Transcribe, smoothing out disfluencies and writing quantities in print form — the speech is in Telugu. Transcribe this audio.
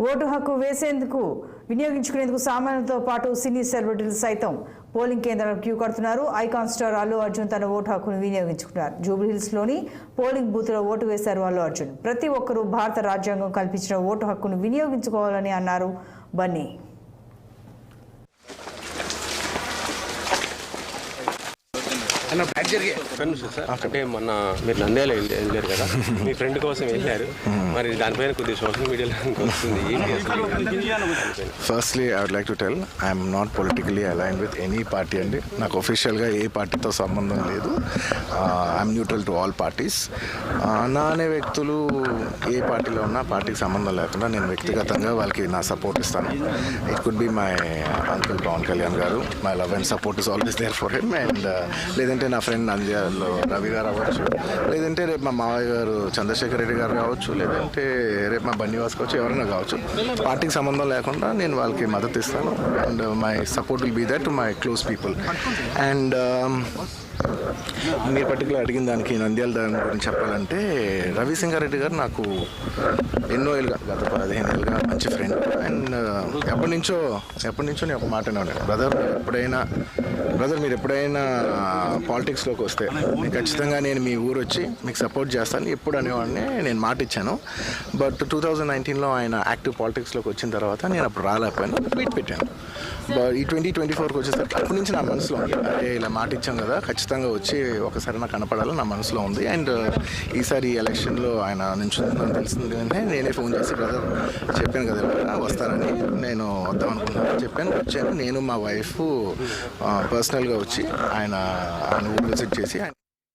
ఓటు హక్కు వినియోగించుకునేందుకు సామాన్యులతో పాటు సినీ సెలబ్రిటీలు సైతం పోలింగ్ కేంద్రాలకు క్యూ కడుతున్నారు. ఐకాన్ స్టార్ అల్లు అర్జున్ తన ఓటు హక్కును వినియోగించుకున్నారు. జూబ్లీహిల్స్లోని పోలింగ్ బూత్లో ఓటు వేశారు అల్లు అర్జున్. ప్రతి ఒక్కరూ భారత రాజ్యాంగం కల్పించిన ఓటు హక్కును వినియోగించుకోవాలని అన్నారు బన్నీ. అంటే మొన్న మీరు నంద్యాల వెళ్ళారు కదా, మీ ఫ్రెండ్ కోసం వెళ్ళారు, మరి దానిపైన కొద్దిగా సోషల్ మీడియాలో వస్తుంది. Firstly I would like to tell I'm not politically align with any party అండి. నాకు ఒఫిషియల్గా ఏ పార్టీతో సంబంధం లేదు. I'm neutral to all parties. నా అనే వ్యక్తులు ఏ పార్టీలో ఉన్నా పార్టీకి సంబంధం లేకుండా నేను వ్యక్తిగతంగా వాళ్ళకి నా సపోర్ట్ ఇస్తాను. It could be my uncle Pavan Kalyan garu. My love and support is always there for him. And లేదంటే నా ఫ్రెండ్ నంద్యాలలో రవి గారు అవ్వచ్చు, లేదంటే రేపు మా మావయ్య గారు చంద్రశేఖర్ రెడ్డి గారు కావచ్చు, లేదంటే రేపు మా బన్నివాస్ కావచ్చు, ఎవరైనా కావచ్చు. పార్టీకి సంబంధం లేకుండా నేను వాళ్ళకి మద్దతు ఇస్తాను. And my support will be that to my close people. And మీరు పర్టికులర్ అడిగిన దానికి నంద్యాల దాని గురించి చెప్పాలంటే, రవిశంకర్ రెడ్డి గారు నాకు ఎన్నో ఏళ్ళుగా, గత 15 ఏళ్ళుగా మంచి ఫ్రెండ్. అండ్ ఎప్పటి నుంచో నేను ఒక మాట అన్నాను, బ్రదర్ మీరు ఎప్పుడైనా పాలిటిక్స్లోకి వస్తే ఖచ్చితంగా నేను మీ ఊరు వచ్చి మీకు సపోర్ట్ చేస్తాను ఎప్పుడు అనేవాడిని. నేను మాట ఇచ్చాను. బట్ 2019లో ఆయన యాక్టివ్ పాలిటిక్స్లోకి వచ్చిన తర్వాత నేను అప్పుడు రాలేకపోయాను, ట్వీట్ పెట్టాను. బట్ ఈ 2024కి వచ్చేసరికి అప్పటి నుంచి నా మనసులో ఉంది, అంటే ఇలా మాట ఇచ్చాం కదా, ఖచ్చితంగా వచ్చి ఒకసారి నాకు కనపడాలని నా మనసులో ఉంది. అండ్ ఈసారి ఎలక్షన్లో ఆయన నిల్చుందని తెలిసింది అంటే నేనే ఫోన్ చేసి బ్రదర్ చెప్పాను కదా వస్తానని, నేను వద్దాం అనుకున్నాను చెప్పాను. నేను మా వైఫ్ పర్సనల్గా వచ్చి ఆయన ఊరు విజిట్ చేసి